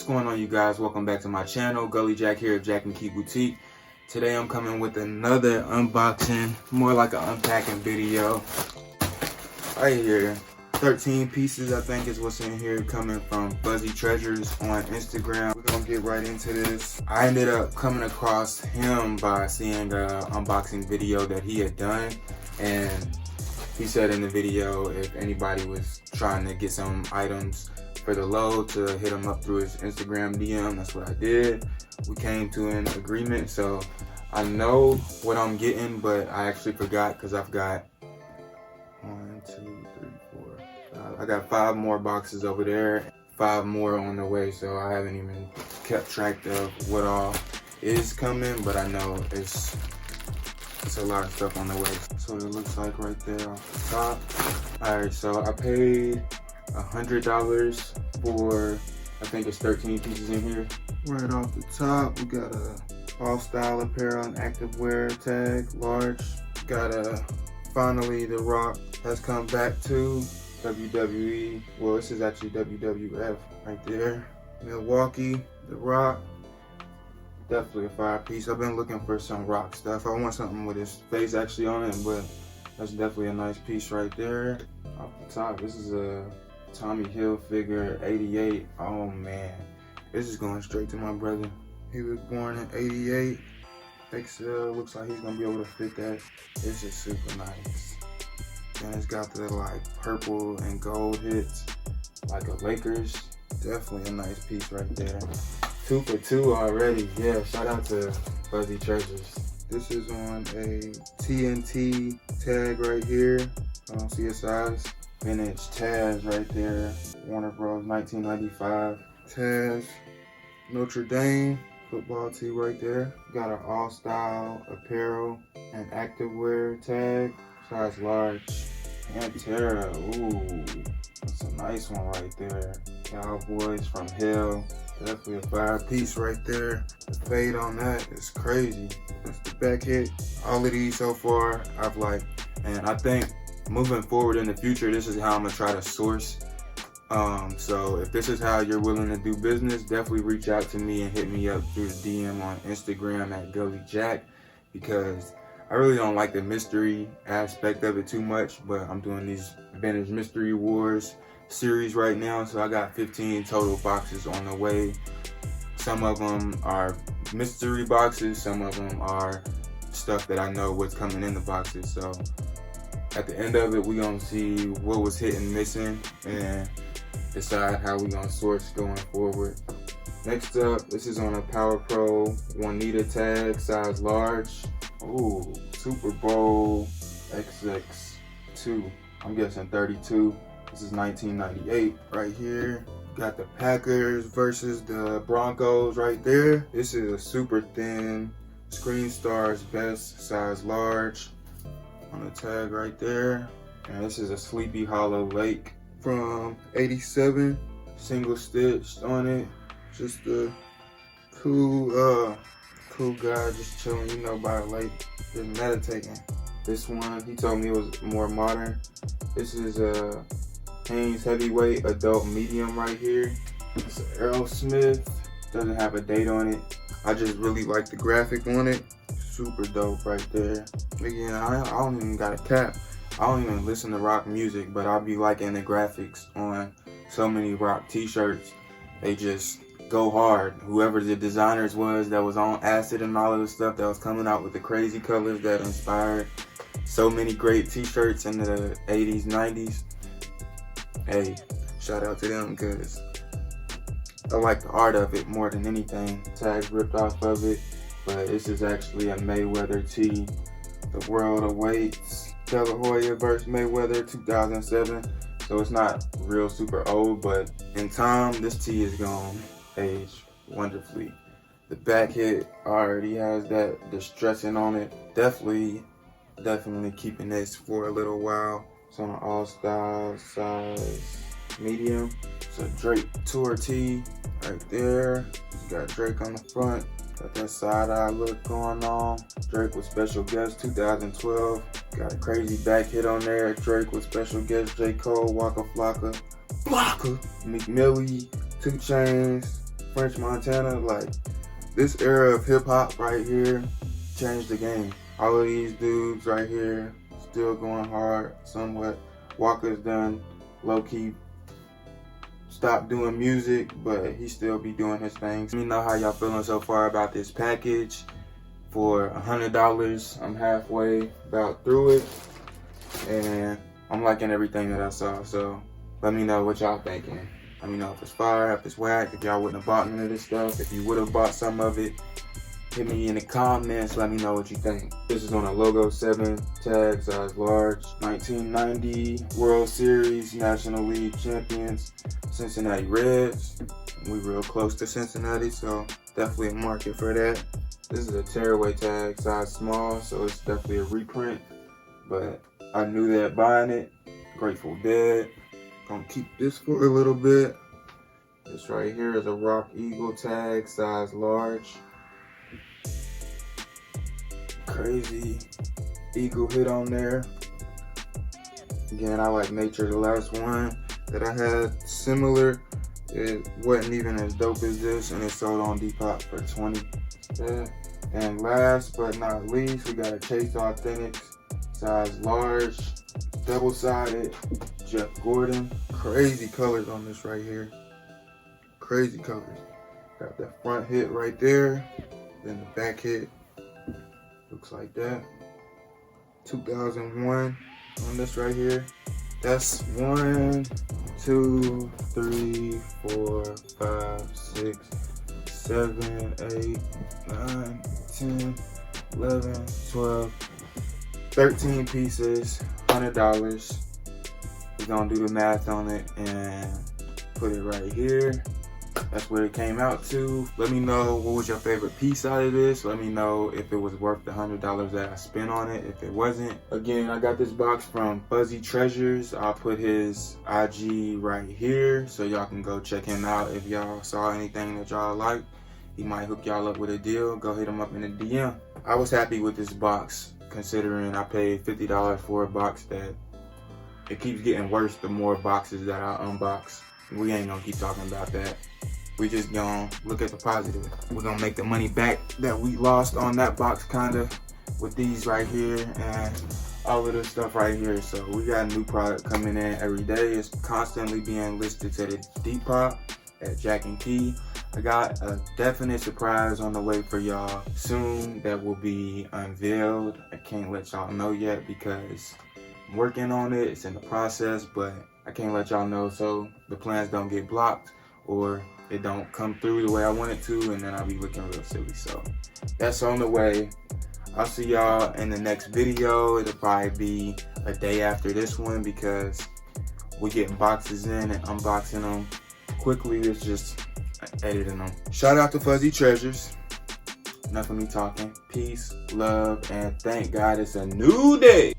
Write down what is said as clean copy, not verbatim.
What's going on, you guys? Welcome back to my channel. Gully Jacq here of Jacq and Key Boutique. Today I'm coming with another unboxing, more like an unpacking video. Right here, 13 pieces I think is what's in here, coming from Fuzzy Treasures on Instagram. We're gonna get right into this. I ended up coming across him by seeing an unboxing video that he had done, and he said in the video if anybody was trying to get some items for the low to hit him up through his Instagram DM. That's what I did. We came to an agreement, so I know what I'm getting, but I actually forgot because I've got 1, 2, 3, 4, 5. I got 5 more boxes over there, 5 more on the way, so I haven't even kept track of what all is coming, but I know it's a lot of stuff on the way. So it looks like right there off the top. Alright, so I paid $100 for, I think it's 13 pieces in here. Right off the top, we got a all style apparel and activewear tag, large. Got a finally The Rock has come back to WWE. Well, this is actually WWF right there. Milwaukee, The Rock. Definitely a fire piece. I've been looking for some Rock stuff. I want something with his face actually on it, but that's definitely a nice piece right there. Off the top, this is a Tommy Hilfiger 88. Oh man, this is going straight to my brother. He was born in 88. XL, looks like he's gonna be able to fit that. This is super nice. And it's got the like purple and gold hits, like a Lakers. Definitely a nice piece right there. 2 for 2 already. Yeah, shout out to Fuzzy Treasures. This is on a TNT tag right here. I don't see a size. Vintage Taz right there. Warner Bros. 1995. Taz. Notre Dame football tee right there. Got an all style apparel and activewear tag. Size large. Pantera. Ooh, that's a nice one right there. Cowboys from Hell. Definitely a fire piece right there. The fade on that is crazy. That's the back hit. All of these so far I've liked, and I think moving forward in the future, this is how I'm gonna try to source. So if this is how you're willing to do business, definitely reach out to me and hit me up through the DM on Instagram at Gully Jacq, because I really don't like the mystery aspect of it too much, but I'm doing these vintage mystery wars series right now, so I got 15 total boxes on the way. Some of them are mystery boxes, some of them are stuff that I know what's coming in the boxes. So at the end of it, we're gonna see what was hit and missing and decide how we're gonna source going forward. Next up, this is on a Power Pro Juanita tag, size large. Ooh, Super Bowl XX2. I'm guessing 32. This is 1998 right here. Got the Packers versus the Broncos right there. This is a super thin Screen Stars Best, size large on the tag right there. And this is a Sleepy Hollow Lake from 87, single stitched on it. Just a cool guy just chilling, you know, by a lake, just meditating. This one, he told me it was more modern. This is a Hanes Heavyweight Adult Medium right here. It's an Aerosmith, doesn't have a date on it. I just really like the graphic on it. Super dope right there. Again, I don't even got a cap. I don't even listen to rock music, but I'll be liking the graphics on so many rock t-shirts. They just go hard. Whoever the designers was that was on acid and all of the stuff that was coming out with the crazy colors that inspired so many great t-shirts in the 80s, 90s. Hey, shout out to them, because I like the art of it more than anything. Tags ripped off of it, but this is actually a Mayweather tee. The World Awaits. De La Hoya vs. Mayweather 2007. So it's not real super old, but in time, this tee is gonna age wonderfully. The back hit already has that distressing on it. Definitely keeping this for a little while. It's on an all style size medium. It's a Drake tour tee right there. You got Drake on the front. Got that side eye look going on. Drake with special guest 2012. Got a crazy back hit on there. Drake with special guest J. Cole, Waka Flocka, Meek Millie, 2 Chainz, French Montana. Like, this era of hip hop right here changed the game. All of these dudes right here still going hard somewhat. Walker's done low-key stopped doing music, but he still be doing his things. Let me know how y'all feeling so far about this package. For $100, I'm halfway about through it, and I'm liking everything that I saw. So let me know what y'all thinking. Let me know if it's fire, if it's whack, if y'all wouldn't have bought none of this stuff, if you would have bought some of it. Hit me in the comments, let me know what you think. This is on a Logo 7 tag, size large. 1990 World Series National League champions, Cincinnati Reds. We real close to Cincinnati, so definitely a market for that. This is a tearaway tag, size small, so it's definitely a reprint. But I knew that buying it. Grateful Dead. Gonna keep this for a little bit. This right here is a Rock Eagle tag, size large. Crazy eagle hit on there. Again, I like Nature. The last one that I had similar, it wasn't even as dope as this, and it sold on Depop for 20. And last but not least, we got a Chase Authentics, size large, double-sided, Jeff Gordon. Crazy colors on this right here. Crazy colors. Got that front hit right there, then the back hit. Looks like that. 2001 on this right here. That's 1, 2, 3, 4, 5, 6, 7, 8, 9, 10, 11, 12, 13 pieces, $100. We're gonna do the math on it and put it right here. That's what it came out to. Let me know what was your favorite piece out of this. Let me know if it was worth the $100 that I spent on it. If it wasn't, again, I got this box from Fuzzy Treasures. I'll put his IG right here so y'all can go check him out. If y'all saw anything that y'all like, he might hook y'all up with a deal. Go hit him up in the DM. I was happy with this box considering I paid $50 for a box that it keeps getting worse the more boxes that I unbox. We ain't gonna keep talking about that. We just gonna look at the positive. We're gonna make the money back that we lost on that box kinda with these right here and all of this stuff right here. So we got new product coming in every day. It's constantly being listed to the Depop at Jacq and Key. I got a definite surprise on the way for y'all soon that will be unveiled. I can't let y'all know yet because I'm working on it. It's in the process, but I can't let y'all know so the plans don't get blocked or it don't come through the way I want it to, and then I'll be looking real silly. So that's on the way. I'll see y'all in the next video. It'll probably be a day after this one because we're getting boxes in and unboxing them quickly. It's just editing them. Shout out to Fuzzy Treasures. Enough of me talking. Peace, love, and thank God it's a new day.